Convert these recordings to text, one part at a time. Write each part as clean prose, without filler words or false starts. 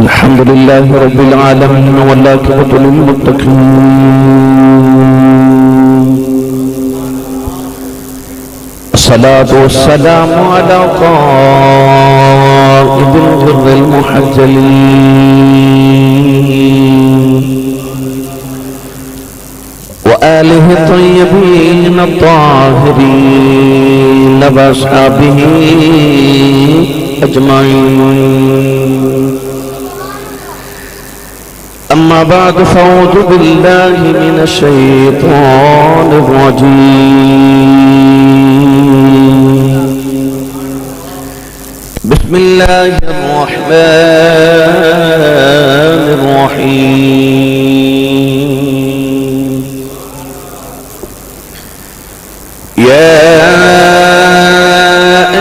الحمد لله رب العالمين والعاقبة للمتقين الصلاة والسلام على قائد الغر المحجلين وآله الطيبين الطاهرين وأصحابه أجمعين. أما بعد فأعوذ بالله من الشيطان الرجيم. بسم الله الرحمن الرحيم. يا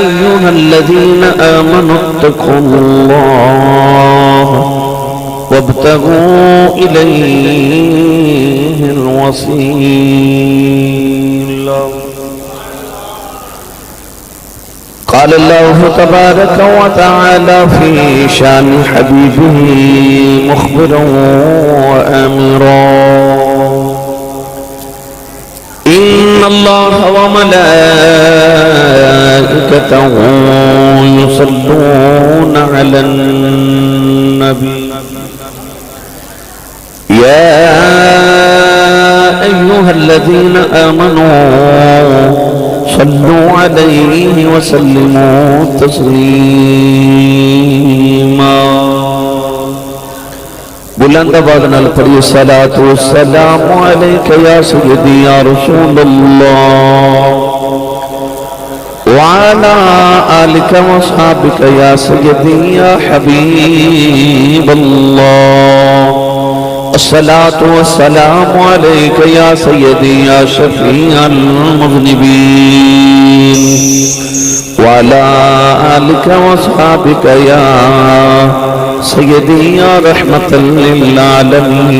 أيها الذين آمنوا اتقوا الله وابتغوا إليه الوسيلة. قال الله تبارك وتعالى في شان حبيبه مخبرا وآمرا: إن الله وملائكته يصلون على النبي يا أيها الذين آمنوا صلوا عليه وسلموا تسليما. بلند آواز نال پڑھیے: الصلاة والسلام عليك يا سيدي يا رسول الله وعلى آلك وأصحابك يا سيدي يا حبيب الله. الصلاة والسلام عليك يا سيدي يا شفيع المذنبين وعلى آلك وأصحابك يا سيدي يا رحمة للعالمين.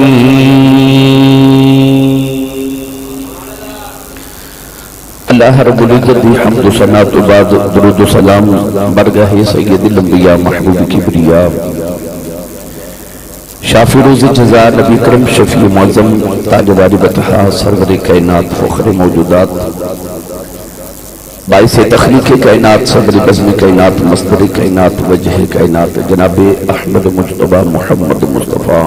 اللہ رب العزت دی حمد و ثنا تو بعد درود و سلام برگاہ سید الانبیاء محبوب کبریا شافی روز جزا نبی کرم شفیع معظم تاجدار بطحا سرور کائنات فخر موجودات باعث تخلیق کائنات صدر بزم کائنات مصدر کائنات وجہ کائنات جناب احمد مجتبہ محمد مصطفیٰ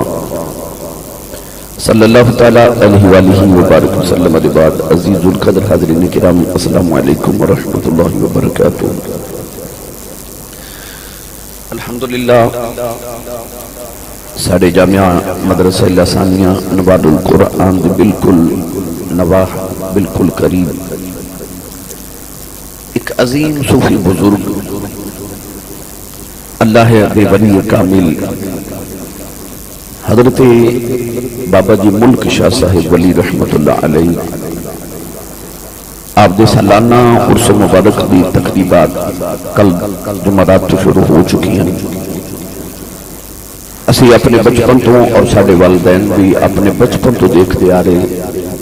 صلی اللہ تعالیٰ علیہ وآلہ وبارک وسلم. بعد عزیز القدر حاضرین کرام، السلام علیکم ورحمۃ اللہ وبرکاتہ. الحمدللہ ساڑھے جامعہ مدرسہ لسانیہ نواد القرآن بالکل نواح بالکل قریب ایک عظیم صوفی بزرگ اللہ بے ولی کامل حضرت بابا جی ملک شاہ صاحب ولی رحمت اللہ علیہ آپ دے سالانہ عرس مبارک دی تقریبات کل جمعرات تو شروع ہو چکی ہیں. اسی اپنے بچپن تو اور ساڑھے والدین بھی اپنے بچپن تو دیکھتے آ رہے،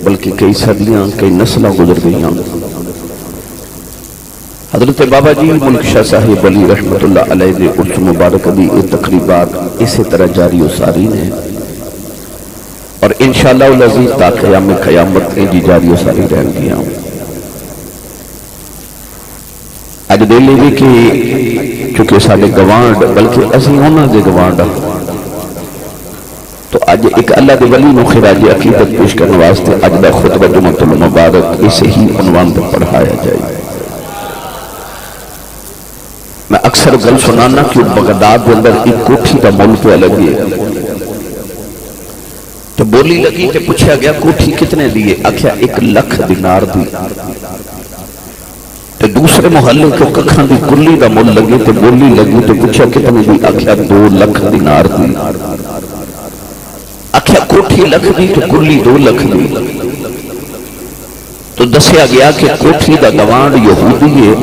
بلکہ کئی صدیاں کئی نسلیں گزر گئی ہیں. حضرت بابا جی ملک شاہ صاحب ولی رحمت اللہ علیہ دے عرس مبارک دی تقریبات اسی طرح جاری و ساری ہیں اور انشاءاللہ العزیز تا قیام قیامت جی جاری و ساری رہن گیا. اج دے لے بھی کہ چونکہ سارے گوانڈ بلکہ اسی ہونا دے گوانڈ تو اج ایک اللہ دے ولی نو خراج عقیدت پیش کرنے واسطے اج دا خطبہ جمعۃ المبارک اسے ہی عنوان پر پڑھایا جائے. میں اکثر گل سنانا کہ بغداد کے اندر ایک کوٹھی کا مول پہ لگی تو بولی لگی کہ پوچھا گیا کوٹھی کتنے دیئے؟ آکھیا 1 لکھ دینار دی. تو دوسرے محلے کو ککھاں دی کلی دا مول لگی تو بولی لگی تو پوچھا کتنے دی؟ آکھیا 2 لکھ دینار دی. آکھیا کوٹھی لکھ دی تو کلی 2 لکھ دی. تو دسیا گیا کہ کوٹھی دا گوانڈ یہودی ہے،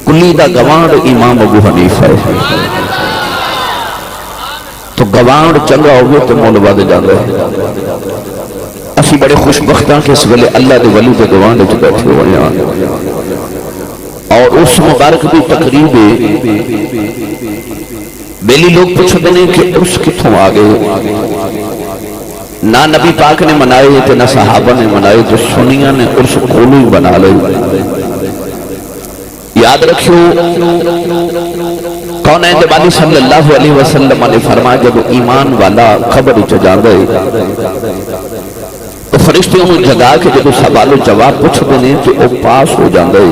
کلی دا گوانڈ امام ابو حنیفہ ہے. تو گوانڈ چنگا ہوگے تو مول ود جاندے ہیں. اسی بڑے خوشبخت ہیں کہ اس ویلے اللہ دے ولی دے گوانڈ وچ بیٹھے ہوئے ہیں اور اس مبارک دی تقریب بیلی لوگ پوچھتے ہیں کہ عرس کتوں آ گئے؟ نہ نبی پاک نے منائے تھے نہ صحابہ نے منائے، تو سنیاں نے عرس کولو ہی بنا لے۔ یاد رکھو کونین والی صلی اللہ علیہ وسلم نے فرمایا جب ایمان والا قبر چجا گئے تو فرشتوں نے جگا کے جب سوال و جواب پوچھتے ہیں تو وہ پاس ہو جاندے،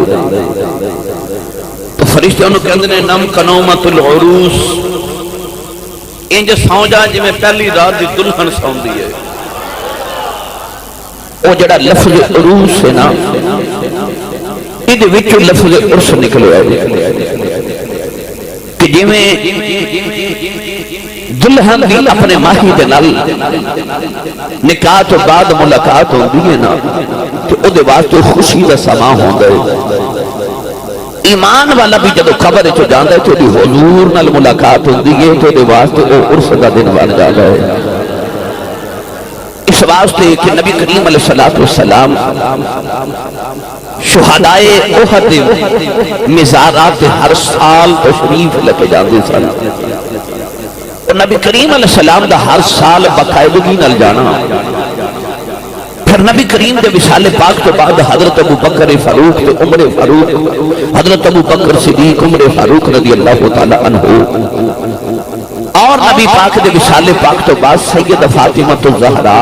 تو فرشتوں نے کہندے نے نم کنومت العروس، انج سو جا جی میں پہلی رات دی دلہن سون دی ہے۔ وہ جڑا لفظ عروس ہے نا، یہ وچو لفظ عرس نکلے ہے کہ جی میں دلہن دی اپنے ماہی دے نال نکاح تو بعد ملاقات ہوندی ہے نا، کہ او دے واسطے خوشی دا سما ہوندا ہے۔ ایمان والا بھی جب قبر چ جاندا ہے تو دی حضور نال ملاقات ہوندی ہے، تو دے واسطے او عرس دا دن بن جاندا ہے۔ اس واسطے کہ نبی کریم علیہ السلام شہدائے احد مزارات ہر سال تشریف لے جاندے سن، اور نبی کریم علیہ السلام دا ہر سال باقاعدگی نال جانا۔ پھر نبی کریم دے وصال پاک تو بعد حضرت ابو بکر فاروق تے عمر فاروق، حضرت ابو بکر صدیق عمر فاروق رضی اللہ تعالی عنہ، اور نبی پاک دے وصال پاک تو بعد سید فاطمہ الزہرا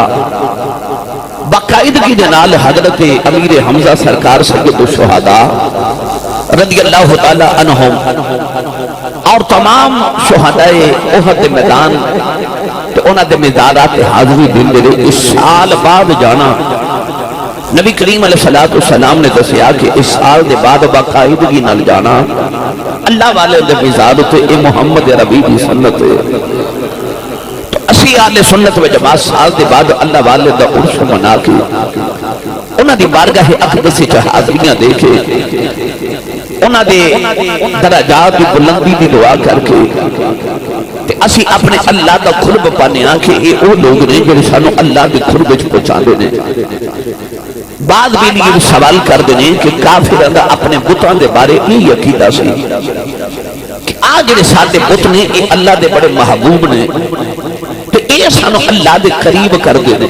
باقاعدگی دے نال حضرت امیر حمزہ سرکار سید الشہداء رضی اللہ تعالی عنہم اور تمام شہدائے احد میدان تو انہاں دے مزارات حاضری دن دے اس سال بعد جانا۔ نبی کریم علیہ السلام نے دسیا کہ اس سال دے بعد باقاعدگی نال جانا اللہ والے دے مزار تے اے محمد ربی دی سنت ہے۔ تو اسی اہل سنت و جماعت سال دے بعد اللہ والے دا عرس منا کے انہاں دی بارگاہ اقدس وچ حاضریاں دے کے انہاں دے درجات دی بلندی دی دعا کر کے تے اسی اپنے اللہ دا قرب پانے ہاں کہ اے او لوگ نے جڑے سانو اللہ دے قرب وچ پہنچاندے نے۔ بعد بھی یہ سوال کر دینے کہ کافران دا اپنے بتاں دے بارے یہ عقیدہ سی کہ آج جڑے ساتھے بت نے اے اللہ دے بڑے محبوب نے، تو اے سانو اللہ دے قریب کر دینے۔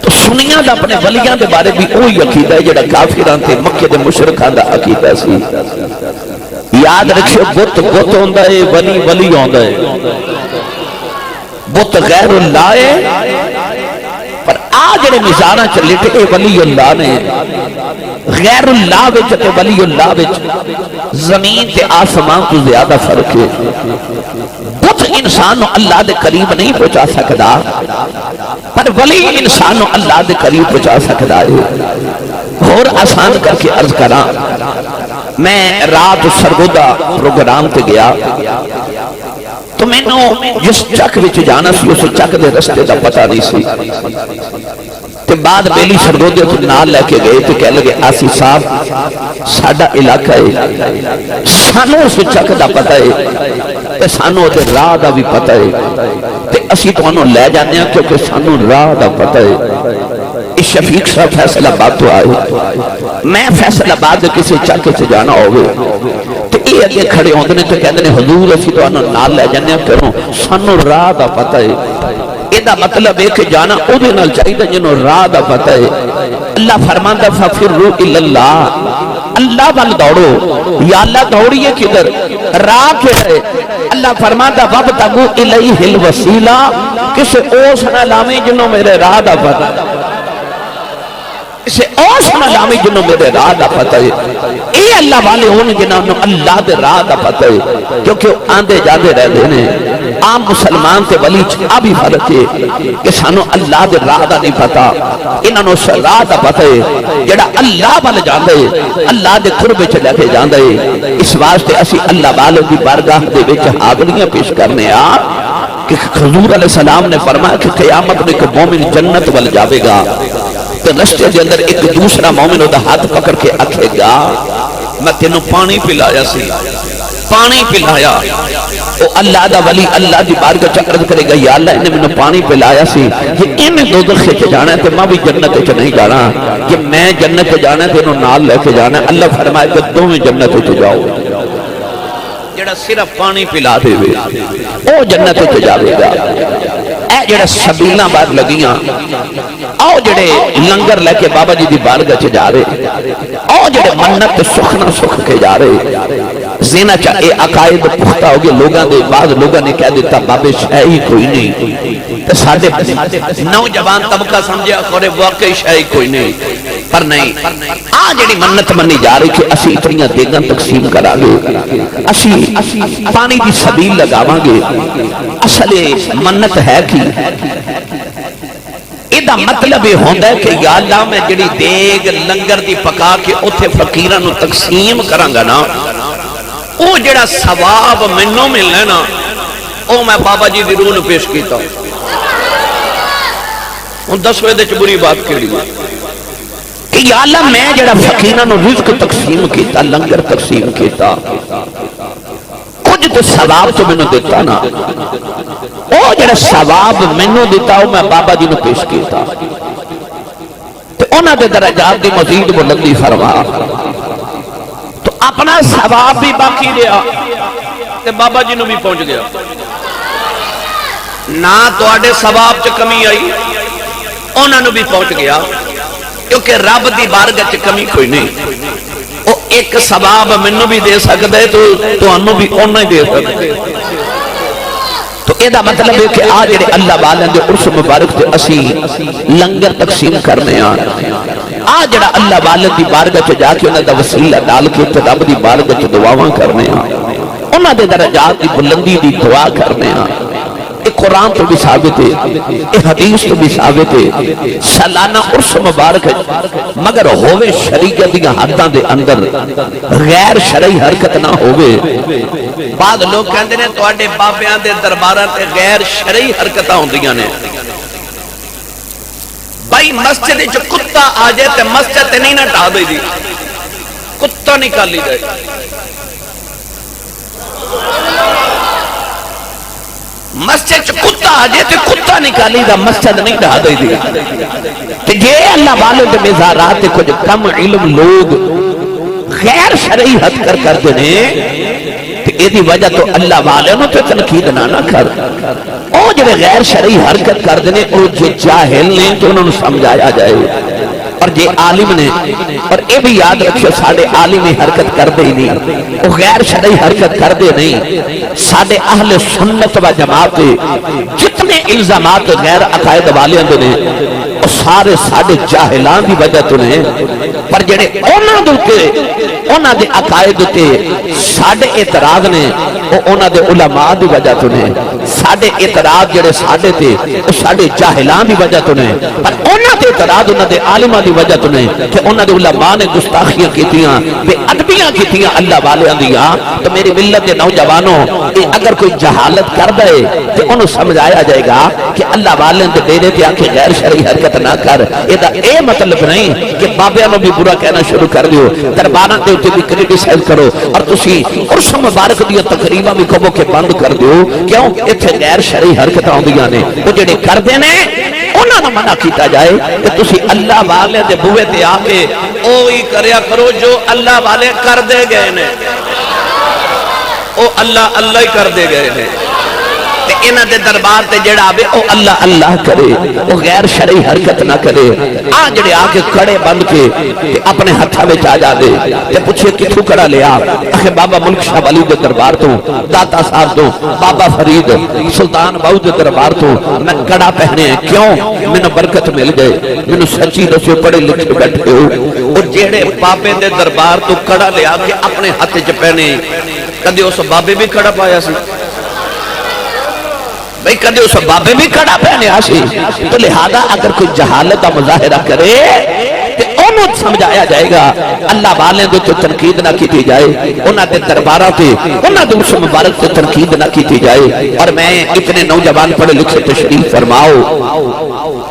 تو سنیاں دا اپنے ولیاں دے بارے بھی وہی عقیدہ ہے جڑا کافران تے مکے دے مشرکان دا عقیدہ سی۔ یاد رکھو بت بت ہوندا ہے، ولی ولی ہوندا ہے۔ بت غیر اللہ ہے، پر آج جڑے مزاراں چلے تے اے ولی اللہ نے۔ غیر اللہ وچ تے ولی اللہ وچ زمین تے آسمان تو زیادہ فرق ہے۔ بت انسان نو اللہ دے قریب نہیں پہنچا سکدا، پر ولی انسان نو اللہ دے قریب پہنچا سکدا ہے۔ اور آسان کر کے عرض کراں، میں رات سرگودا پروگرام تے گیا تو میں نو جس چک وچ جانا سی اس چک دے رستے دا پتہ نہیں سی، تے بعد بیلی سرگودے تو نال لے کے گئے تو کہہ لگے آسی صاحب ساڑا علاقہ ہے، سانو اس چک دا پتہ ہے تے سانو دے راہ دا بھی پتہ ہے، تے اسی تو انہوں لے جانے ہیں کیونکہ سانو راہ دا پتہ ہے۔ اس شفیق صاحب فیصل آباد تو آئے، میں فیصل آباد کسی چک سے جانا ہوگے تو یہ اگے کھڑے ہوندے نے تو کہندے نے حضور اسی تو انہوں نال لے جانے ہیں کروں سانو راہ دا پتہ ہے۔ ایدہ مطلب ہے کہ جانا او دے نال چاہیدہ جنہوں راہ دا پتہ ہے۔ اللہ فرماندہ فَفِرُّ إِلَّا اللَّهِ، اللہ وال دوڑو، یا اللہ دوڑیے کدھر راہ کے ہے۔ اللہ فرماندہ وَابْتَغُوا إِلَيْهِ الْوَسِيلَةَ، کسے اوس نہ لامی جنہوں میرے راہ دا پتہ ہے، اسے اوس نہ لامی جنہوں میرے راہ دا پتہ ہے۔ اے اللہ والے ہونے جنہوں اللہ دے راہ دا پتہ ہے، کیونکہ آندے جاندے رہ دینے عام مسلمان تے ولی ابھی فرق ہے کہ سانو اللہ دے راہ دا نہیں پتا، انہوں سے راہ دا پتا ہے جڑا اللہ والے جاندے اللہ دے قرب چلے کے جاندے۔ اس واسطے اسی اللہ والے دی بارگاہ دے وچ حاضریاں پیش کرنے آ کہ حضور علیہ السلام نے فرمایا کہ قیامت میں ایک مومن جنت وال جاوے گا تو رشتے دے اندر ایک دوسرا مومن دا ہاتھ پکڑ کے آکھے گا میں تینوں پانی پلایا سی، پانی پلایا۔ او اللہ دا ولی اللہ دی بارگاہ چکرد کرے گا یا اللہ انہیں میں نے پانی پلایا سی، یہ انہیں دوزخ سے جانا ہے تو میں بھی جنت سے نہیں جانا، کہ میں جنت سے جانا ہے تو انہوں نال لے کے جانا ہے۔ اللہ فرمائے کہ دو میں جنت سے جاؤ۔ جڑا صرف پانی پلا دے او جنت وچ جاوے گا۔ اے جڑا سبیلاں بعد لگیاں او جڑے لنگر لے کے بابا جی دی بارگاہ چ جا رہے، او جڑے منت سخنا سکھ کے جا رہے، زینا چاہ اے عقائد پختہ ہو گئے لوگاں دے، بعض لوگاں نے کہہ دیتا بابے شے ہی کوئی نہیں، تے ساڈے نوجوان طبقہ سمجھیا کھڑے واقعی شے ہی کوئی نہیں، پر نہیں آ جڑی منت منی جا رہی کہ اسی اتنیاں دیگاں تقسیم کرا گے، اسی پانی دی سبیل لگاواں گے، اصل منت ہے کی ایدہ مطلب یہ ہوندہ ہے کہ یا اللہ میں جڑی دیگ لنگر دی پکا کے اتھے فقیران تقسیم کرانگا نا، او جڑا ثواب منوں ملنے نا، او میں بابا جی دی روح پیش کیتا ہوں۔ ان 10 وے دے چ بری بات کے لیے کہ یا اللہ میں جڑا فقیران رزق تقسیم کیتا، لنگر تقسیم کیتا، کچھ تو ثواب تو میں نے دیتا نا، او جڑا ثواب میں نے دیتا ہوں میں بابا جی نے پیش کیتا، تو انہاں دے درجات دی مزید بلندی فرما، تو اپنا ثواب بھی باقی دیا تے بابا جی نے بھی پہنچ گیا، نہ تو آڑے ثواب چ کمی آئی انہاں نے بھی پہنچ گیا، کیونکہ رب دی بارگاہ چ کمی کوئی نہیں، او ایک ثواب منوں بھی دے سکتا ہے تو انہوں بھی انہوں ہی دے سکتا ہے۔ تو ایدہ مطلب ہے کہ آج اللہ والن دے عرص مبارک تے اسی لنگر تقسیم کرنے آج اللہ والن دی بارگاہ چ جا کے انہوں دا وسیلہ ڈال کے رب دی بارگاہ چ دعاواں کرنے انہوں دے درجات دی بلندی دی دعا کرنے ایک قرآن تو بھی ثابت ہے، ایک حدیث تو بھی ثابت ہے، سالانہ عرص مبارک مگر ہوئے شریعت دیا حداں دے اندر غیر شرعی حرکت نہ ہوئے۔ بعد لوگ کہندے نے تو آڈے بابیاں دے درباراں تے غیر شرعی حرکتاں ہوندیاں نے، بھائی مسجد جو کتا آ جائے تے مسجد تے نہیں نہ ٹھا دے دی، کتا نکالی جائے، مسجد چ کتا آ جائے تے کتا نکالی دا، مسجد نہیں ڈھا دے دی۔ کہ یہ اللہ والے دے مزارات کچھ کم علم لوگ غیر شرعی حد کر دینے، کہ ایدی وجہ تو اللہ والے نو تے تنقید نہ کر، او جڑے غیر شرعی حرکت کر دینے او جے جاہل نے تو انہوں نے سمجھایا جائے، اور جے عالم نے، اور اے بھی یاد رکھو ساڑھے عالمی حرکت کر دے ہی نہیں، وہ غیر شرعی حرکت کر دے نہیں، ساڑھے اہل سنت و جماعت جتنے الزامات غیر عقائد والے اندر نے وہ سارے ساڑھے جاہلان دی وجہ تو نے، پر جڑے انہاں دوتے انہاں دے عقائد تے ساڑھے اعتراض نے وہ انہاں دے علماء دی وجہ تو نے، ساڑھے اعتراض جڑے ساڑھے تے وہ ساڑھے جاہلان دی وجہ تو نے، پر انہاں دے اعتراض انہاں دے عالمہ دی وجہ تو نے کہ انہاں دے علماء نے گستاخیاں کیتیاں بے ادبیاں کیتیاں اللہ والے اندیاں، تو میری ملت دے نوجوانوں اگر کوئی جہالت کر دے تو انہوں سمجھایا جائے گا کہ اللہ والے دے ڈیرے تے آنکھیں غیر شرعی حرکت نہ کر، اے مطلب نہیں کہ بابیاں نو بھی برا کہنا شروع کر دیو، درباراں تے اوتے بھی کریٹیسائز کرو، اور تسی عرص مبارک دی تقریباں بھی کہو کہ بند کر دیو، کیوں ایتھے غیر شرعی حرکتاں ہوندیاں نے، وہ جڑے کر دے نے انہاں نوں منع کیتا جائے کہ تسی اللہ والے دے بوئے تے آ کے اوہی کریا کرو جو اللہ والے کر دے گئے نے، او اللہ اللہ ہی کر دے گئے نے، تے انہاں دے دربار تے جڑا آوے او اللہ اللہ کرے، او غیر شرعی حرکت نہ کرے، آ جڑے آ کے کڑے بند کے تے اپنے ہتھاں وچ آ جا دے تے پوچھے کتھوں کڑا لیا، آخے بابا ملک شاہ ولی دے دربار تو، داتا صاحب تو، بابا فرید سلطان باؤ دے دربار تو میں کڑا پہنے ہیں، کیوں میں نے برکت مل گئے، میں نے سچی رسو پڑے لکھے بیٹھے ہو، اور جڑے بابے دے دربار تو کڑا لیا کے اپنے ہاتھ وچ پہنے، کدی اس بابے بھی کڑا پایا سی، بھئی کدے اس بابے بھی کڑا پہنے آسی، تو لہذا اگر کوئی جہالت مظاہرہ کرے تو انہوں سمجھایا جائے گا، اللہ والے دے تو تنقید نہ کیتی جائے، انہاں دے دربارہ تے انہاں دے اس مبارک تے تنقید نہ کیتی جائے، اور میں اتنے نوجوان پڑھے لکھے تشریف فرماؤ،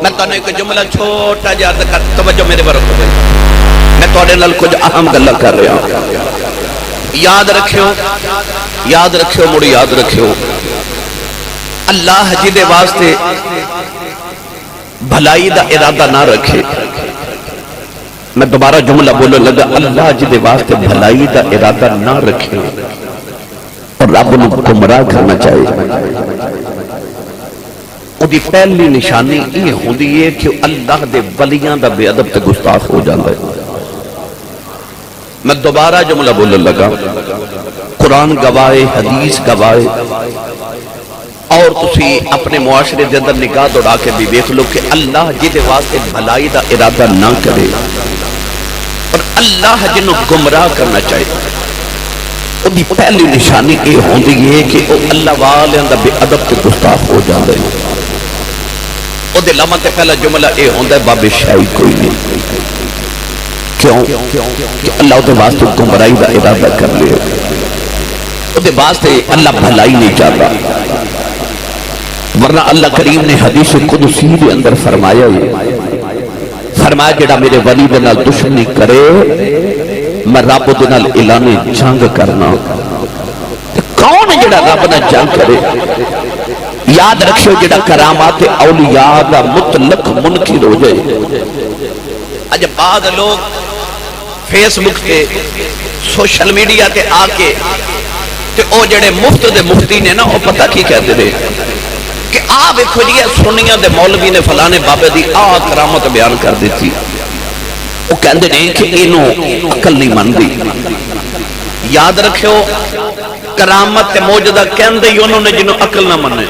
میں تو ایک جملہ چھوٹا یاد کر، توجہ میرے برک ہو گئی، میں توڑے نل کچھ اہم گلہ کر رہا ہوں، یاد رکھیو مڑی یاد رکھیو، اللہ جی دے واسطے بھلائی دا ارادہ نہ رکھے، میں دوبارہ جملہ بولو لگا، اللہ جی دے واسطے بھلائی دا ارادہ نہ رکھے، اور رب نو گمراہ کرنا چاہے وہ پہلی نشانی یہ ہوندی ہے کہ اللہ دے ولیاں دا بے ادب تے گستاخ ہو جاتا ہے۔ میں دوبارہ جملہ بولن لگا، قرآن گواہے، حدیث گواہے، اور تسی اپنے معاشرے دے اندر نگاہ دوڑا کے بھی دیکھ لو کہ اللہ جدے واسطے بھلائی دا ارادہ نہ کرے اور اللہ جنوں گمراہ کرنا چاہے، وہ دی پہلی نشانی یہ ہوندی ہے کہ وہ اللہ والیاں دا بے ادب تے گستاخ ہو جاتا ہے۔ وہ دے لمحہ تے پہلا جملہ یہ ہوندا ہے باب شاہی کوئی نہیں، کیوں کہ اللہ دے واسطے گمراہی دا ارادہ کر لے، وہ دے واسطے اللہ بھلائی نہیں چاہتا۔ ورنہ اللہ کریم نے حدیث قدسی دے اندر فرمایا جڑا میرے ولی دے نال دشمنی کرے میں رب دے نال اعلان جنگ کرنا۔ کون جڑا رب نال جنگ کرے؟ یاد رکھو جڑا کرامات اولیاء دا مطلق منکر ہو جائے۔ اج بعد لوگ فیس بک تے سوشل میڈیا تے آ کے تے او جڑے مفت دے مفتی نے نا، او پتہ کی کہتے دے کہ آپ ایک جی سنیاں دے مولوی نے فلانے بابے دی کرامت بیان کر دیتی، وہ کہندے نہیں کہ انہوں عقل نہیں من دی۔ یاد رکھو کرامت تے موجودہ کہندے ہی انہوں نے جنہوں عقل نہ منے۔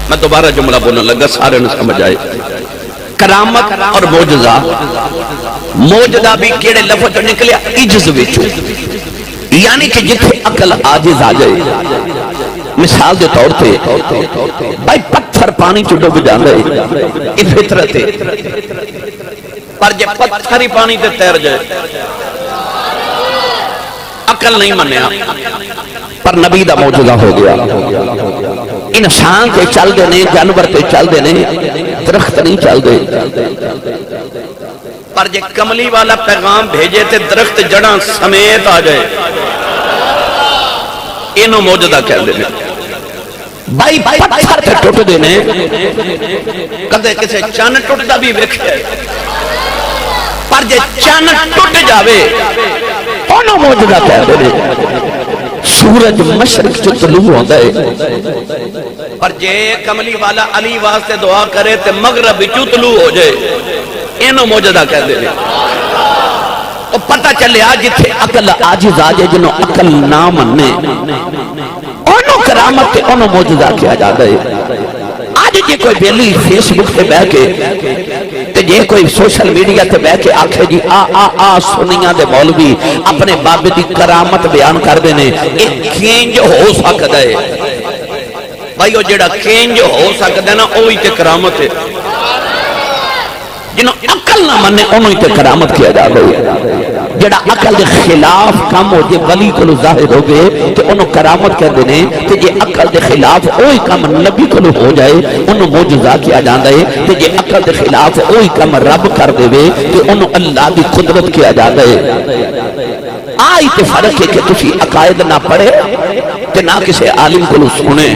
میں دوبارہ جملہ بولنے لگا، سارے نے سمجھ آئے۔ کرامت اور موجودہ، موجودہ بھی کیڑے لفظ نکلیا عجز وچ، یعنی کہ جتھے عقل عاجز آ جائے۔ مثال دے طور پہ بھائی پتھر پانی چ ڈب جاندا ہے، یہ فطرت ہے، پر جے پتھر ہی پانی تے تیر جائے عقل نہیں منیا، پر نبی دا موجودہ ہو گیا۔ انسان تے چل دے نے، جانور تے چل دے نے، درخت نہیں چل دے، پر جے کملی والا پیغام بھیجے تے درخت جڑاں سمیت آ جائے، انہوں موجودہ کہہ دے نے۔ بھائی پتھر تے ٹوٹ دے نے، کدے کسے چن ٹوٹ دا بھی ویکھے، پر جے چن ٹوٹ جاوے انہوں موجودہ کہہ دے نے۔ سورج مشرق سے طلوع ہوتا ہے، پر جے کملی والا علی واسطے دعا کرے تے مغرب وچوں طلوع ہو جائے، انہوں موجودہ کہہ دے نے۔ تو پتہ چلے جتھے عقل عاجز آ جائے، جنہوں عقل نہ مننے، انہوں کرامت تے انہوں موجودہ کیا جاتا ہے۔ آج جے کوئی بیلی فیس بک تے بہ کے تے جے کوئی سوشل میڈیا تے بہ کے آکھے جی سنیاں دے مولوی اپنے بابے دی کرامت بیان کر دینے، ایک کینج ہو سکتا ہے۔ بھائی وہ جڑا کینج ہو سکتا ہے نا، وہی تے کرامت ہے۔ جنہوں عقل نہ مننے انہوں تے کرامت کیا جا رہی ہے۔ جڑا عقل دے خلاف کام ہو جے ولی کو ظاہر ہو گئے تو انہوں کرامت کر دینے، تو جے عقل دے خلاف اوہی کام نبی کو ہو جائے انہوں موجزہ کیا جاندہ ہے، تو جے عقل دے خلاف اوہی کام رب کر دے تو انہوں اللہ دی قدرت کیا جاندہ ہے۔ آئی تے فرق ہے کہ تسی عقائد نہ پڑھے کہ نہ کسی عالم کو سنے،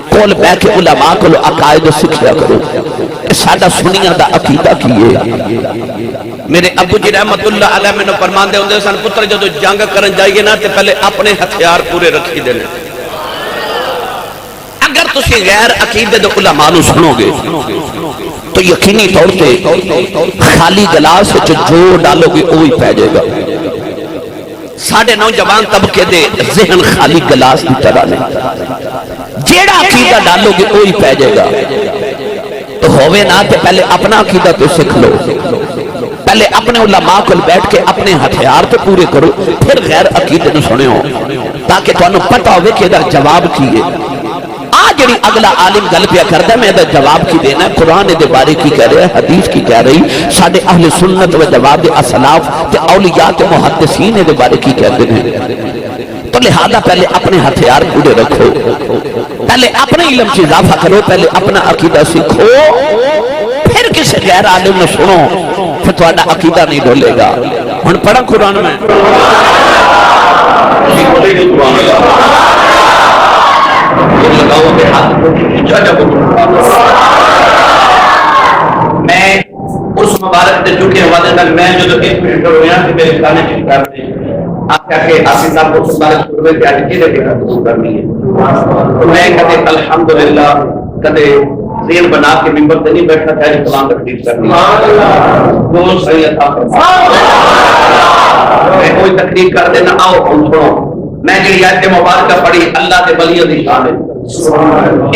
کول بے کے علماء کو عقائد سکھیا کرو۔ سادہ سنیاں دا عقیدہ کیے۔ میرے ابو جی رحمت اللہ علیہ میں نے فرمان دے ہوندے سن، پتر جدو جنگ کرن جائیے نا تے پہلے اپنے ہتھیار پورے رکھی دینے۔ اگر تسی غیر عقیدہ دے علماء نو سنو گے تو یقینی طور پہ خالی گلاس جو ڈالو گے وہی پہ جائے گا۔ ساڑھے نوجوان طبقے دے ذہن خالی گلاس کی طرح نہیں، جیڑا عقیدہ ڈالو گے وہی پہ جائے گا۔ تو ہوئے نہ تے پہلے اپنا عقیدہ تو سکھ لو، پہلے اپنے علماء کو بیٹھ کے اپنے ہتھیار تو پورے کرو، پھر غیر عقیدے نو سنے ہو، تاکہ تو انہوں پتہ ہوئے کہ ادھر جواب کیے۔ آج جڑی اگلا عالم گل پیا کرتا ہے میں ادھر جواب کی دینا ہے، قرآن دے بارے کی کہہ رہے ہیں، حدیث کی کہہ رہی، ساڑھے اہل سنت و جواب اسلاف تے اولیاء تے محدثین دے بارے کی کہتے ہیں۔ تو لہذا پہلے اپنے ہتھیار پورے رکھو، پہلے اپنے علم سے اضافہ کرو، پہلے اپنا عقیدہ سیکھو، پھر کسی غیر عالم نے سنو، پھر تو آنا عقیدہ نہیں ڈولے گا۔ ہن پڑھا قرآن میں میں اس مبارک دے چکے حوالے تک میں جو ایک منٹ ہویا کہ میرے کھانے کی کرتے آخیا کہ آسی صاحب کو سارے شروع میں آج کے لیے قبول کرنی ہے. میں کہتے الحمدللہ کدے ذہن بنا کے ممبر سے نہیں بیٹھا تھا جو قرآن تقریر کرنی ہے. جو صحیح عطا فرمائے. میں کوئی تقریر کر دینا آؤ ہم سنو. میں جو آیت مبارکہ پڑھی اللہ کے ولیوں کی شان ہے.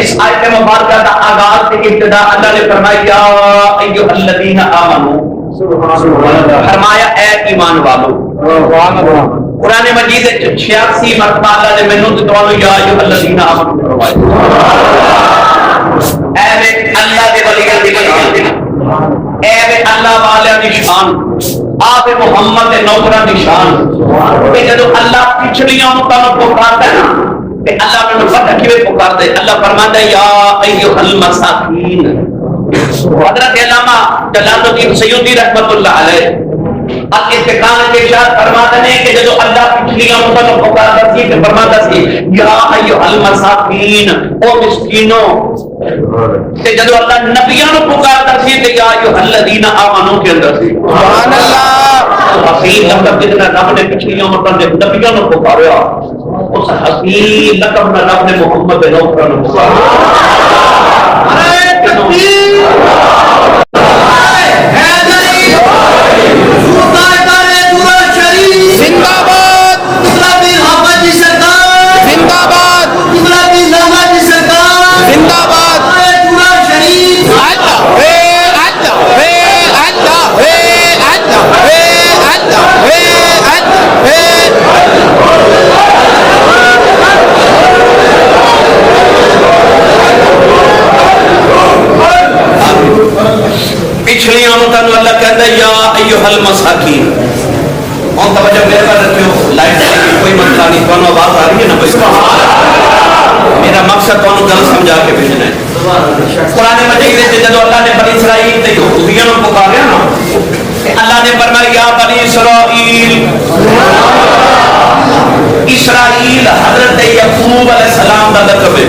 اس آیت مبارکہ کا آغاز سے ابتدا اللہ نے فرمایا یا ایھا الذین آمنو، فرمایا اے ایمان والو. قرآن مجید 86 مرتبہ اللہ نے مینوں تے تانوں یا ایھا الذین آمنو فرمایا. اے اللہ دے ولیوں دی شان، اے اللہ والے دی شان، آپ محمد دے نوکراں دی شان. کہ جدوں اللہ پچھلیاں امتاں نوں پکاردا ہے نا تے اللہ نوں پتہ کیویں پکاردا ہے. اللہ فرماندا ہے یا ایھا المساکین. حضرت علامہ جلال الدین سیوطی رحمۃ اللہ علیہ الاستقامہ کے ارشاد فرماتے ہیں کہ جدوں اللہ پچھلیاں امتاں نوں پکاردا سی تے فرماتا سی یا ایھا المساکین، او مسکینوں. تے جدوں اللہ نبیوں نوں پکاردا سی تے یا ایھا الذین آمنو کے اندر سی. سبحان اللہ. حسین لقب جتنا رب نے پچھلیاں امتاں دے نبیوں نوں پکاریا، اس حسین لقب نہ رب نے محمد نوکراں نوں پکاریا. پچھلی آمتان اللہ کہتا ہے یا ایھا المساکین. اور توجہ میرے بات رکھو، لائٹ کی کوئی مسئلہ نہیں. تو آواز آ رہی ہے نا بھائی؟ میرا مقصد تو گل سمجھا کے بھیجنا ہے. قرآن مجید میں جب اللہ نے بنی اسرائیل تے یہودیاں نوں پکاریا نا تے اللہ نے فرمایا یا بنی اسرائیل. اسرائیل حضرت یعقوب علیہ السلام کا لقب ہے.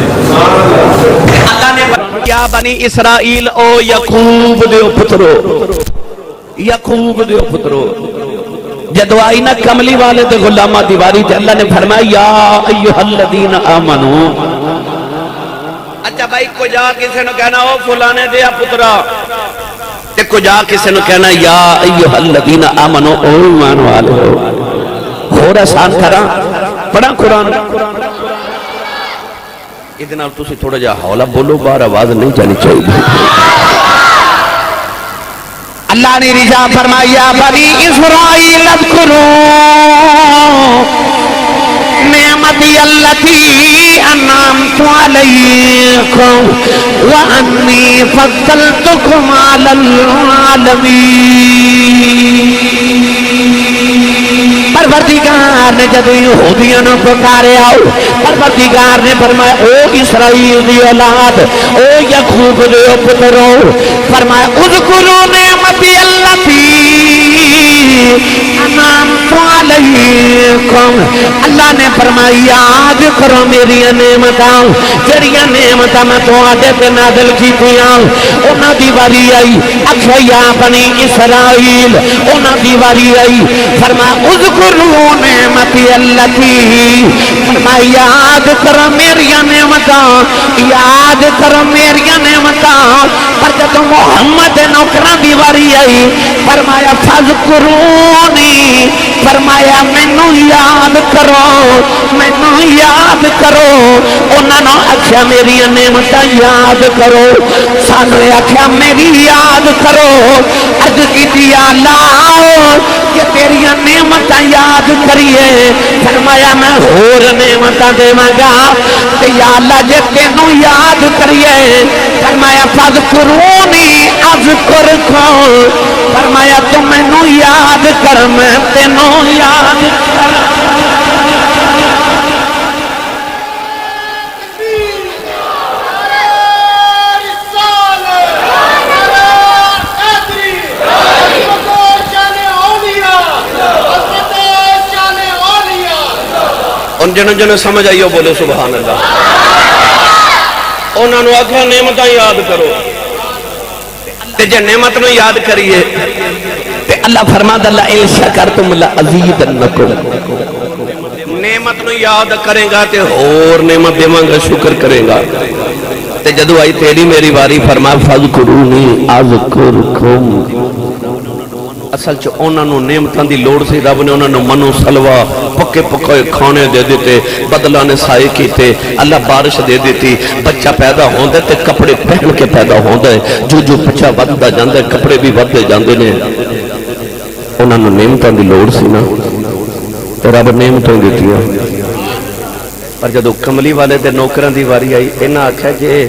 اللہ نے یا بنی اسرائیل او یعقوب دیو پترو، یعقوب دیو پترو. جدو آئی نا کملی والے دے غلامہ دیواری تے اللہ نے فرمایا یا ایھا الذین آمنو. اچھا بھائی کو جا کسے نو کہنا او فلانے دیا پترا، تے کو جا کسے نو کہنا یا ایھا الذین آمنو او ایمان والے ہو. اور آسان کراں پڑھا قرآن. ادھر نال تسی تھوڑا جا ہولا بولو، باہر آواز نہیں جانی چاہیے. اللہ نے رضا فرمایا بنی اسرائیل اذکروا نعمتی التی انعمت علیکم وانی فضلتکم علی العالمین. پروردگار نے جب یہودیاں نوں پکاریا، پروردگار نے فرمایا او اسرائیل دی اولاد، او یعقوب دے پترو، فرمایا اذکروا نعمتی التی انعمت علیکم. اللہ نے فرمایا یاد کرو میری نعمتاں، جڑیاں نعمتاں میں تواڈے تے نازل کیتیاں. انہاں دی واری آئی اکھیا یا بنی اسرائیل، انہاں دی واری آئی فرمایا اذکروا نعمتی التی. فرمایا یاد کرو میری نعمتاں، یاد کرو میری نعمتاں. پر جب محمد نوکراں دی واری آئی فرمایا فذکرونی، فرمایا مینوں یاد کرو، مینوں یاد کرو. انہاں نے آکھیا میری نعمتاں یاد کرو، سانوں آکھیا میری یاد کرو. عرض کیتی یا اللہ کہ تیری نعمتاں یاد کریے. فرمایا میں ہور نعمتاں دیواں گا تے یا اللہ جے تینوں یاد کریے. فرمایا فذکرونی اذکرکم، فرمایا تو مینوں یاد کر میں تینوں یاد کر. ان جنوں جنوں سمجھ آئیو بولو سبحان اللہ. انہوں نے آخیا نعمتاں یاد کرو، تے جے نعمت نو یاد کریے تے اللہ فرماتا اللہ ان شکرتم لازیدنکم. نعمت نو یاد کرے گا تے اور نعمت دیواں گا شکر کرے گا تے جدو آئی تیری میری واری فرما فذکرونی اذکرکم اصل چ انہاں نو نعمتاں دی لوڑ سی رب نے انہاں نو منو سلوا پکے پکے کھانے دے دیتے بدلہ نے سائے کیتے اللہ بارش دے دیتی بچہ پیدا ہوندے تے کپڑے پہن کے پیدا ہوندے جو جو بچہ بددا جاندے کپڑے بھی بدے جاندے نے انہاں نو نعمتاں دی لوڑ سی نا تے رب نعمتاں دتیاں پر جدو کملی والے دے نوکراں دی واری آئی انہاں آکھیا جے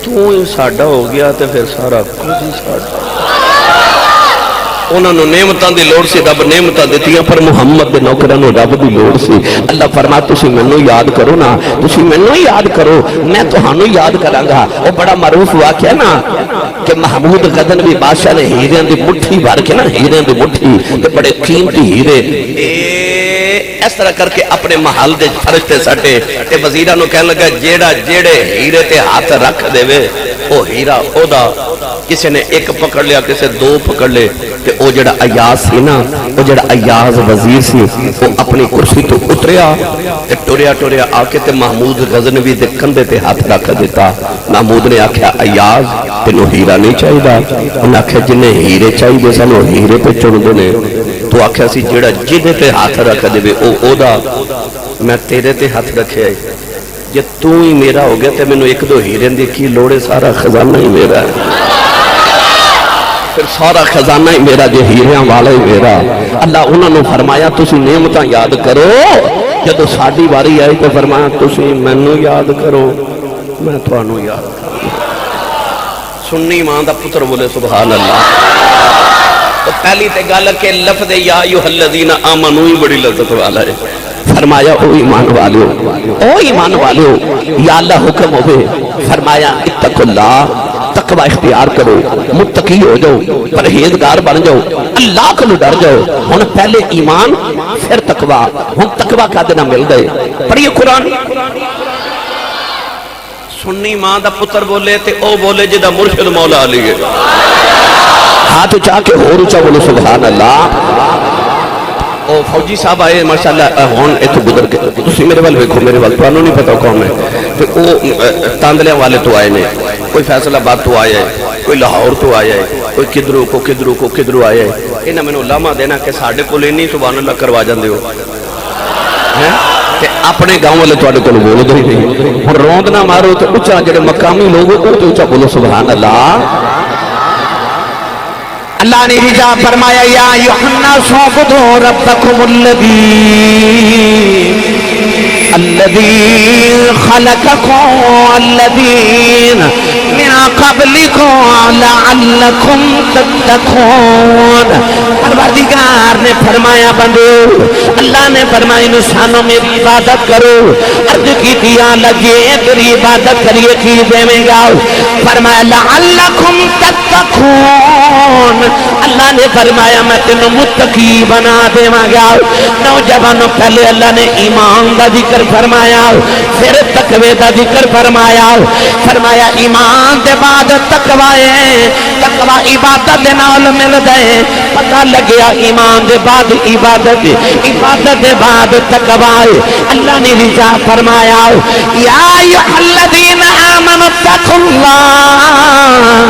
تو ہی ساڈا ہو گیا تے پھر سارا کچھ ہی ساڈا انہوں نے نعمتاں دی لوڑ سی رب نعمتاں دیتیاں پر محمد دے نوکراں نو رب دی لوڑ سی اللہ فرما تسی مینوں یاد کرو نا تسی مینوں یاد کرو میں تہانوں یاد کراں گا وہ بڑا معروف واقعہ نا کہ محمود غزنوی بادشاہ نے ہیریاں دی مٹھی بھر کے نا ہیریاں دی مٹھی تے بڑے قیمتی ہیرے اس طرح کر کے اپنے محل دے فرشتے سٹے تے وزیراں نو کہن لگا جیڑا جیڑے ہیرے تے ہاتھ رکھ دے وے او ہیرا او دا کسی نے ایک پکڑ لیا کسی دو پکڑ لے تے او جڑا ایاز سی نا او جڑا ایاز وزیر سی وہ اپنی کرسی تو اتریا تے ٹوریا ٹوریا آ کے تے محمود غزنوی دے کندھے تے ہاتھ رکھ دیتا محمود نے آکھیا ایاز تینو ہیرا نہیں چاہیدا انہاں آکھیا جنہیں ہیرے چاہیے سن وہ ہیرے پہ چن دے تو آکھیا سی جڑا جدے تے ہاتھ رکھ دے او دا میں تیرے تے ہاتھ رکھے جے تو ہی میرا ہو گیا تے میں نے ایک دو ہیرن دی کی لوڑے سارا خزانہ ہی میرا ہے پھر سارا خزانہ ہی میرا جو ہیریاں والا ہی میرا اللہ انہوں نے فرمایا تسی نعمتاں یاد کرو جدو ساڈی واری آئی تو فرمایا تسی مینوں یاد کرو میں تھانوں یاد کروں سنی ماں دا پتر بولے سبحان اللہ تو پہلی تے گل کہ لفظ یا ایھا الذین آمنوا ہی بڑی لذت والا ہے فرمایا او ایمان والو یا اللہ حکم ہوئے فرمایا اتقوا اللہ تقوی اختیار کرو متقی ہو جاؤ پرہیزگار بن جاؤ اللہ کو ڈر جاؤ ہن پہلے ایمان پھر تقوی ہن تقوی کا دینا مل گئے پڑھیے قرآن سنی ماں دا پتر بولے تے او بولے جدا مرشد مولا علی ہے ہاتھ چاہ کے ہو رچا بولے سبحان اللہ او فوجی صاحب آئے ماشاءاللہ ہون ایتو گزر کے تسی میرے وال ویکھو میرے وال تو نہیں پتا کون ہے پھر او تاندلیاں والے تو آئے نے کوئی فیصل آباد تو آیا ہے کوئی لاہور تو آیا ہے کوئی کدھروں آیا ہے انہاں مینوں لامہ دینا کہ ساڈے کول انی سبحان اللہ کروا جاندے ہو تے اپنے گاؤں والے تواڈے کول بول دے نہیں ہن روند نہ مارو تے اونچا جڑے مقامی لوگ او تے اونچا بولو سبحان اللہ اللہ نے رجا فرمایا یا یوحنا سوبدو ربکم الذی خلقکم الذین من قبلکم لعلکم تتقون پروردگار نے فرمایا بندو اللہ نے فرمایا انسانوں میری عبادت کرو عرض کی دیا لگے تیری عبادت کریے کی دے گا فرمایا لعلکم تتقون اللہ نے فرمایا میں تینوں متقی بنا دے گا نوجوانوں پہلے اللہ نے ایمان دا ذکر فرمایا پھر تقوی دا ذکر فرمایا فرمایا ایمان دے بعد تقوی ہے تقوی عبادت دے نال مل گئے پتہ لگیا ایمان دے بعد عبادت عبادت دے بعد تقوی اللہ نے رضا فرمایا یا ایھا الذین آمنوا اتقوا اللہ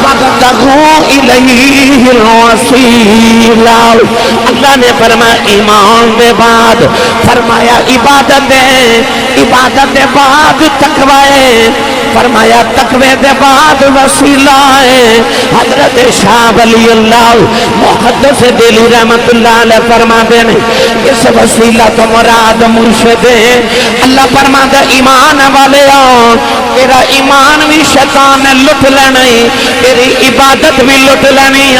وابتغوا الیہ الوسیلہ اللہ نے فرمایا ایمان دے بعد فرمایا عبادت دے بعد تقوی فرمایا تقوی دے بعد وسیلہ ہے حضرت شاہ ولی اللہ محدث دہلوی رحمت اللہ علیہ فرماتے ہیں اس وسیلہ تو مراد مرشد ہے اللہ فرماتا ایمان والے تیرا ایمان بھی شیطان نے لٹ لینا ہی تیری عبادت بھی لٹ لینی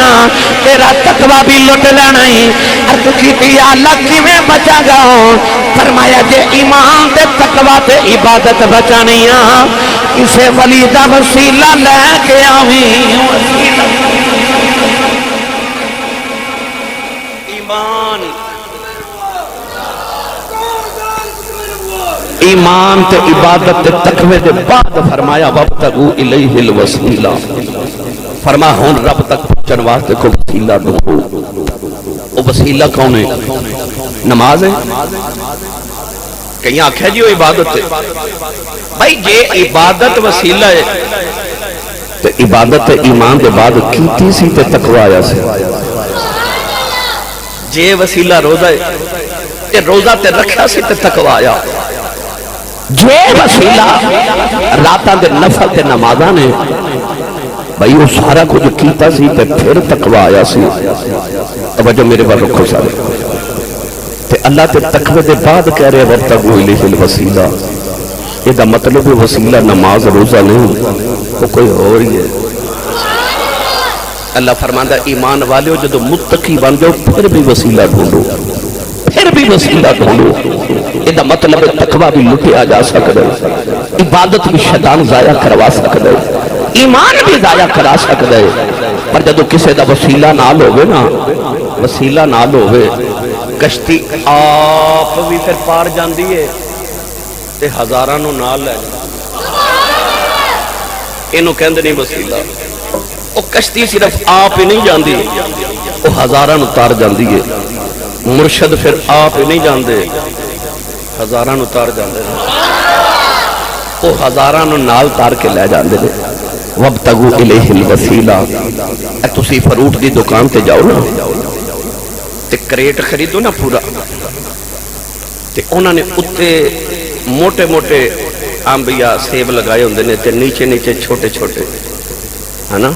تیرا تقوی بھی لٹ لینا ہی عرض کی اللہ کیویں بچا گا فرمایا جے ایمان تے تقوی تے عبادت بچانی اسے ولی دا وسیلہ لے کے آویں ایمان تے عبادت تے تقوی دے بعد فرمایا وابتغوا الیہ الوسیلہ فرما ہون رب تک پہنچن واسطے کو وسیلہ ڈھونڈو وہ وسیلہ کون ہے نماز ہے کہیں آکھیا جی وہ عبادت ہے، بھائی جے عبادت وسیلہ ہے تو عبادت ایمان دے بعد کیتی سی تے تقوی آیا سی، جے وسیلہ روزہ ہے تے روزہ تے رکھا سی تے تقوی آیا، جے وسیلہ راتاں دے نفل تے نمازاں نے بھائی وہ سارا کچھ کیتا سی تے پھر تقوی آیا سی۔ توجہ میرے بات رکھو سارے، تے اللہ تے تقوی دے بعد کہہ رہے وابتغوا الیہ الوسیلہ، یہ دا مطلب وسیلہ نماز روزہ نہیں، وہ کوئی اور ہی ہے۔ اللہ فرماندہ ایمان والے ہو جدو متقی بن جاؤ پھر بھی وسیلہ ڈھونڈو، پھر بھی وسیلہ ڈھونڈو، یہ دا مطلب تقوی بھی لٹیا جا سکتا ہے، عبادت بھی شیطان ضائع کروا سکتا ہے، ایمان بھی ضائع کرا سکتا ہے، پر جدو کسے دا وسیلہ نال ہوئے نا، وسیلہ نال ہوئے کشتی آپ بھی پھر پار جاندی ہے تے ہزارانوں نال ہے، انہوں کہندے نہیں وسیلہ، وہ کشتی صرف آپ ہی نہیں جاندی، وہ ہزارانوں تار جاندی ہے، مرشد پھر آپ ہی نہیں جاندے، ہزارانوں تار جاندے، وہ ہزارانوں نال تار کے لے جاندے نے۔ وابتغوا الیہ الوسیلہ، اے تسی فروٹ دی دکان تے جاؤ نا تے کریٹ خریدو نا پورا، تے انہوں نے اتے موٹے موٹے آمبیا سیب لگائے ہوندے نے تے نیچے نیچے چھوٹے چھوٹے، ہے نا،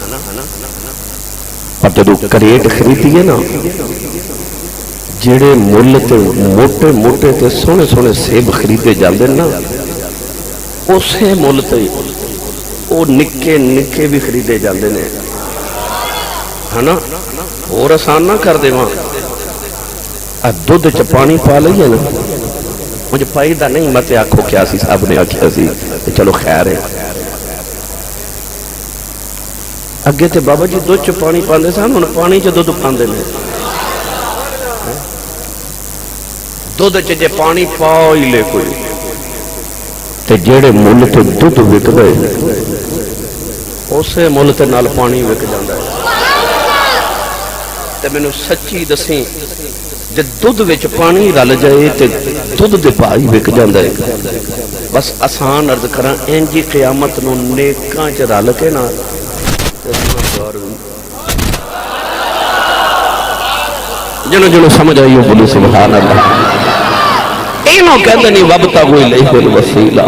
پر جدو کریٹ خریدی ہے نا جڑے مل تے موٹے موٹے تے سونے سونے سیب خریدے جاندے نا اسے مل تے وہ نکے نکے بھی خریدے جاندے نے، ہے نا، اور آسان نہ کر دے وہاں دودھ چ پانی پا لئیے نا، مجھے پائی دا نہیں مت آکھو کیا سی صاحب نے آکھیا سی، چلو خیر ہے، اگے تے بابا جی دودھ چ پانی پاندے سن، ہن پانی چ دودھ پاندے نے، دودھ چ جے پانی پا ہی لے کوئی تے جیڑے مل تے دودھ وکدے اسے مل تے نال پانی وک جاندا ہے، تے مینوں سچی دسیں جے دودھ وچ پانی رل جائے تے دودھ دے بھائی وک جاندا ہے، بس آسان عرض کراں انجی قیامت نو نیکاں چ رل کے نا جنوں جنوں سمجھ آئی ہو بولی سبحان اللہ، اینوں کہندے نہیں وابتغوا الیہ الوسیلہ،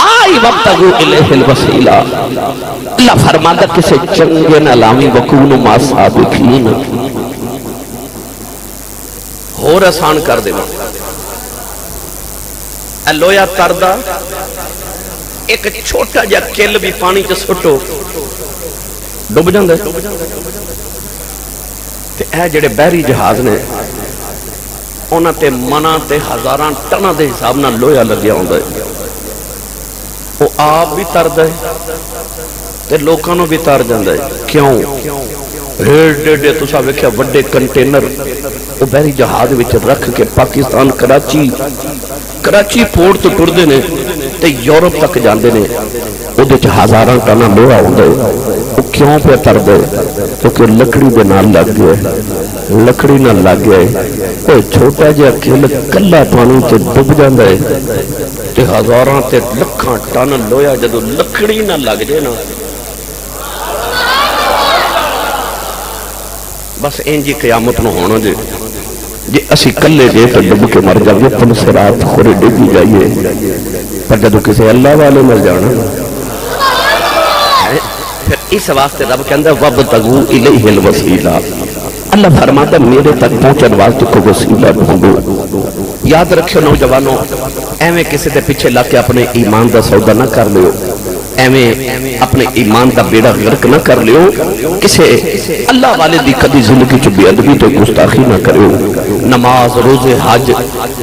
آئی وابتغوا الیہ الوسیلہ، اللہ فرماتا کسے چنگے نہ لامی وکونوا مع الصادقین، اور آسان کر دے اے لویا تردہ ایک چھوٹا جا کل بھی پانی چ سٹو ڈب جاندے، تے اے جڑے بحری جہاز نے انہاں تے منہ تے ہزاراں ٹناں دے حساب نہ لویا لگیا ہوندا ہے، وہ آپ بھی تردا ہے تے لوکاں نوں بھی تر جاندا ہے، کیوں ایڈے تسا ویکھیا وڈے کنٹینر وہ بحری جہاز وچ رکھ کے پاکستان کراچی پورٹ تو ٹردے نے تے یورپ تک جاندے نے، اودے چ ہزاراں ٹن لوہا ہوندا ہے، وہ کیوں پہ تردا ہے؟ کیونکہ لکڑی دے نال لگ گیا ہے، لکڑی نال لگ گیا ہے، کوئی چھوٹا جہا کھل کلا پانی تے ڈب جاندا ہے تے ہزاراں تے لکھاں ٹن لوہا جدوں لکڑی نہ لگ جائے نا بس انجی قیامت نو ہونا جے جی اسی کلے جے تو ڈب کے مر جائے پن سرات خورے ڈگی جائیے، پر جدو کسی اللہ والے مر جانا پھر اس واسطے رب کہندہ وابتغوا الیہ الوسیلہ، اللہ فرماتا میرے تک پہنچن واسطے کو وسیلہ ڈھونڈو۔ یاد رکھو نوجوانوں، ایویں کسی دے پیچھے لگ کے اپنے ایمان دا سودا نہ کر لیو، ایویں اپنے ایمان دا بیڑا غرق نہ کر لیو، کسے اللہ والے دی کدی زندگی چ بے ادبی تو گستاخی نہ کرو، نماز روزے حج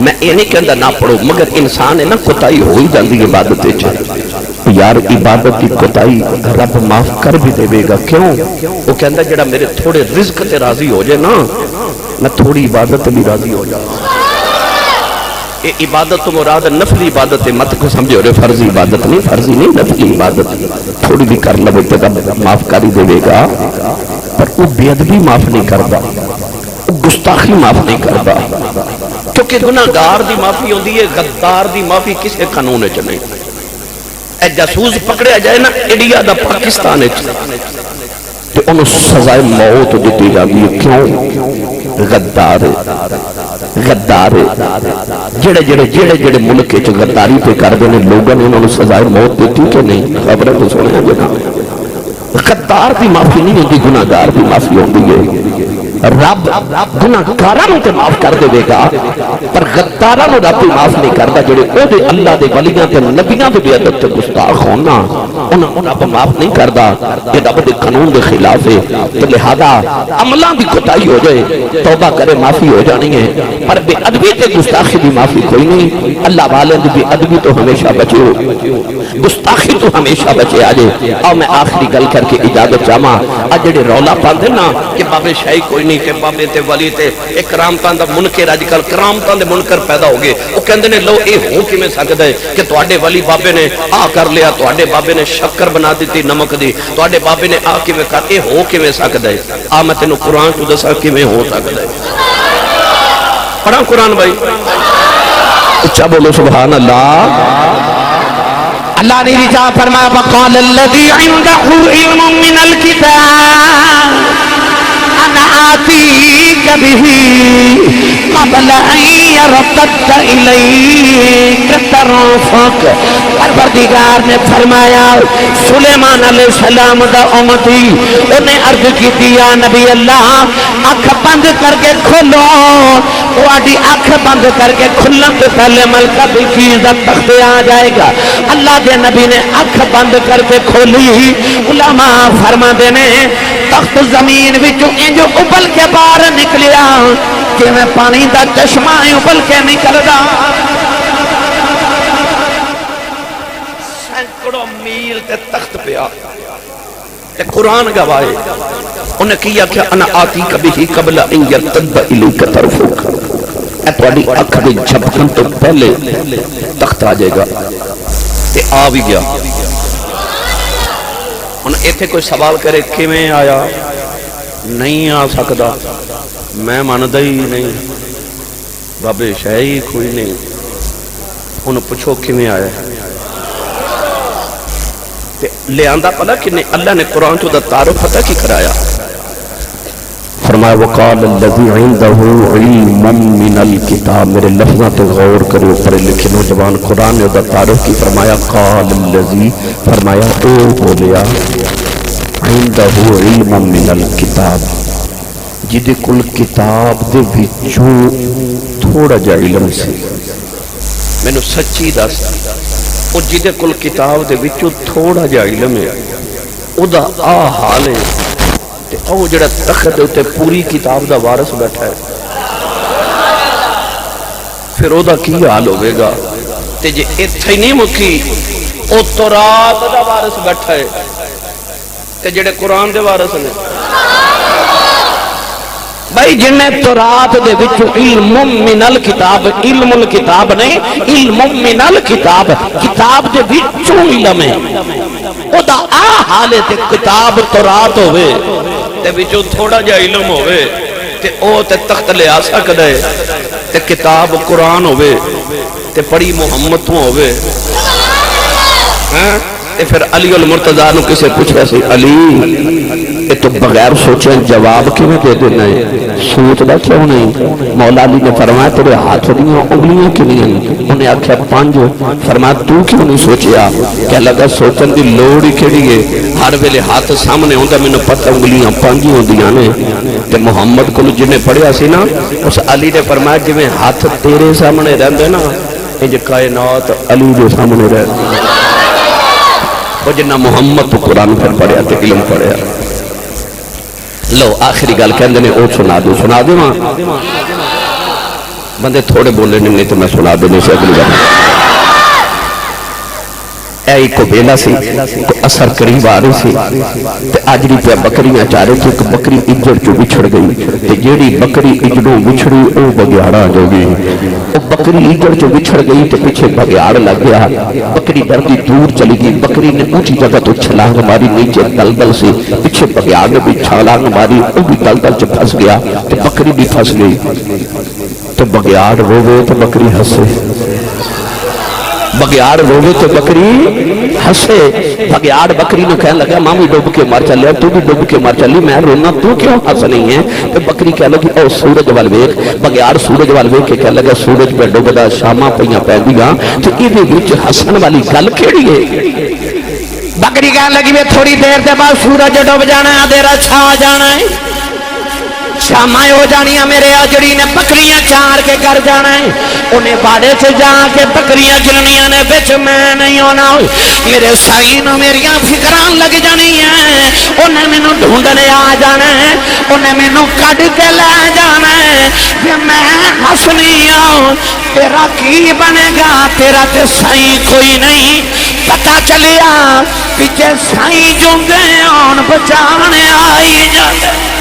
میں یہ نہیں کہندا نہ پڑھو، مگر انسان ہے نا کوتاہی ہو ہی جاندی عبادت وچ، یار عبادت کی کوتاہی رب معاف کر بھی دے گا، کیوں؟ وہ کہندا جڑا میرے تھوڑے رزق تے راضی ہو جائے نا میں تھوڑی عبادت بھی راضی ہو جاؤں۔ یہ عبادت تو مراد نفلی عبادت ہے، مت کو سمجھو رہے فرضی عبادت نہیں، فرضی نہیں نفلی عبادت، تھوڑی بھی کر لو تو رب معاف کر ہی دے گا، پر وہ بے ادبی معاف نہیں کرتا، وہ گستاخی معاف نہیں کرتا، تو کیونکہ گناہگار دی معافی ہوندی ہے، غدار دی معافی کسے قانون وچ نہیں۔ اے جاسوس پکڑیا جائے نا انڈیا دا پاکستان وچ تے انہوں سزائے موت دیتی جاتی ہے۔ کیوں؟ غدار غدار جڑے ملک وچ غداری پہ کر دینے لوگوں نے انہوں سزائے موت دیتی کہ نہیں؟ خبریں تو سنے جنا غدار دی معافی نہیں ہوتی، گناہگار دی معافی ہوتی ہے۔ رب گناہگاراں تے معاف کر دے گا پر غداراں نوں رب معاف نہیں کردا جڑے او دے اللہ دے ولیاں تے نبیاں دے بے ادب تے گستاخ ہونا انہاں رب معاف نہیں کردا۔ یہ رب دے قانون دے خلاف ہے، تے لہذا عملاں دی کوتاہی ہو جائے توبہ کرے معافی ہو جانی ہے، پر بے ادبی تے گستاخی دی معافی کوئی نہیں۔ اللہ والے دی بے ادبی تو ہمیشہ بچے ہو، گستاخی تو ہمیشہ بچے آ جائے۔ اور میں آخری گل کر کے اجازت چاہواں، اج جڑے رولا پاندے نا کہ بابے شاہی کوئی نہیں کہ بابے تے ولی تے ایک کرامتاں دا منکر، اج کل کرامتاں دے منکر پیدا ہو گئے۔ وہ کہندے نے لو اے ہو کیویں سکدا ہے کہ تواڈے ولی بابے نے آ کر لیا، تواڈے بابے نے شکر بنا دتی نمک دی، تواڈے بابے نے آ کیویں کر، اے ہو کیویں سکدا ہے؟ آ میں تینوں قرآن تو دساں کیویں ہو سکدا ہے۔ پڑھاں قرآن بھائی، اچھا بولو سبحان اللہ۔ اللہ نے رجا فرمایا وقال الذی عنده علم من الکتاب انا آتیک به قبل ان یرتد الیک طرفک۔ پروردگار نے فرمایا سلیمان علیہ السلام دا امتی انہیں عرض کی دیا نبی اللہ اکھ بند کر کے کھولو، تواڈی اکھ بند کر کے کھلن سے پہلے ملکہ بلقیس دا تخت آ جائے گا۔ اللہ دے نبی نے اکھ بند کر کے کھولی، علماء فرما دینے تخت زمین وچوں انج ابل کے باہر نکلیا کہ میں پانی دا چشمہ ابل کے نکلدا۔ سینکڑوں میل تے تخت پہ آ تے قرآن گواہے انہیں کیا کہ انا آتی کبھی ہی قبل ان یرتد الیک طرفک، اے تواڈی اکھ دے جھپکن تو پہلے تخت آ جائے گا تے آ بھی گیا۔ ہن ایتھے کوئی سوال کرے کیویں آیا؟ نہیں آ سکدا، میں ماندا ہی نہیں، بابے شاہ ہی کوئی نہیں۔ انہوں پوچھو کیویں آیا تے لے آندا پتا کہ نہیں؟ اللہ نے قرآن تو دا تعارف پتہ کی کرایا، فرمایا وقال الذی عنده علم من الکتاب۔ میرے لفظاں تے غور کرو، پڑھے لکھے نوجوان، قرآن نے دا تعارف کی فرمایا قال الذی، فرمایا او بولیا عنده علم من الکتاب، جدے کل کتاب دے وچوں تھوڑا جا علم سی۔ میں نے سچی دس او جدے کل کتاب دے وچوں تھوڑا جا علم ہے او دا آ حال ہے تے او جڑا تخت تے پوری کتاب دا وارث بیٹھا ہے پھر او دا کی حال ہوئے گا؟ تے جے ایتھے نہیں مکی او تورات دا وارث بیٹھا ہے تے جڑے قرآن دے وارث نے بھائی جنہیں تورات دے وچوں علم من الکتاب، علم الکتاب نہیں علم من الکتاب، کتاب دے وچوں علم ہے او دا آ حالے تے کتاب تورات ہوئے تے وچوں تھوڑا جا علم ہوئے تے او تے تخت لے آ سکدا ہے تے کتاب قرآن ہوئے تے پڑھی محمد تو ہوئے۔ تے پھر علی المرتضیٰ نو کسے پوچھا سی علی اے تو بغیر سوچے جواب کیوں دے دینا ہے؟ سوچدا کیوں نہیں؟ مولا علی نے فرمایا تیرے ہاتھ دیاں انگلیاں کیوں نہیں؟ انہیں آکھیا پانچ، فرمایا تو کیوں نہیں سوچیا؟ کیا لگا سوچن دی لوڑ ہی کیڑی ہے؟ ہر ویلے ہاتھ سامنے ہوندا مینوں پتہ انگلیاں پانچ ہوندیاں نے۔ تے محمد کو جنہیں پڑھیا سی نا اس علی نے فرمایا جویں ہاتھ تیرے سامنے رہندے نا انج کائنات علی دے سامنے رہندی۔ وہ جنہ محمد تو قرآن پھر پڑھیا تے علم پڑھیا۔ لو آخری گل کہندے نے او سنا دے ماں بندے تھوڑے بولے نہیں تو میں سنا دینے سے اگلی گل۔ اے کو بیلا سی کو اثر قریب آ رہی سی تے آجری پہ بکریاں چارے تھی، ایک بکری اجڑ جو بچھڑ گئی تے جیڑی بکری اجڑوں بچھڑی او بگیاڑا جو گئی، او بکری اجڑ جو بچھڑ گئی تے پیچھے بگیاڑ لگ گیا، بکری ڈردی دور چلی گئی، بکری نے اونچی جگہ تو چھلانگ ماری، نیچے دلدل سے پیچھے بگیاڑ نے بھی چھلانگ ماری، او بھی دلدل چ پھنس گیا تے بکری بھی پھنس گئی۔ تو بگیاڑ روے تو بکری ہسے، بگیاڑ روے تو بکری ہسے۔ بگیاڑ بکری نے کہنے لگا ماں بھی ڈوب کے مر چلیا، تو بھی ڈوب کے مر چلی، میں رونا تو کیوں ہس نہیں ہے؟ تو بکری کہنے لگی او سورج وال ویکھ۔ بگیاڑ سورج وال ویکھ کے کہنے لگا سورج پہ ڈوبدا شاماں پیاں پیندیاں تے ایدے وچ ہسن والی گل کیڑی ہے؟ بکری کہنے لگی میں تھوڑی دیر دے بعد سورج ڈوب جانا ہے، اندھیرا چھا جانا ہے، شامائیں ہو جانی ہیں، میرے اجڑی نے بکریاں چار کے گھر جانا ہے، انہیں باڑے سے جا کے بکریاں چلنیاں نے بچ میں نہیں ہونا، میرے سائیں نو میریاں فکران لگ جانی ہیں، انہیں میں نو ڈھونڈنے آ جانا ہے، انہیں میں نو کڑ کے لے جانا ہے، پھر میں ہسنی آؤں تیرا کی بنے گا، تیرا تے سائیں کوئی نہیں، پتہ چلیا پیچھے سائیں جوں گے آن بچانے آئی جاتے۔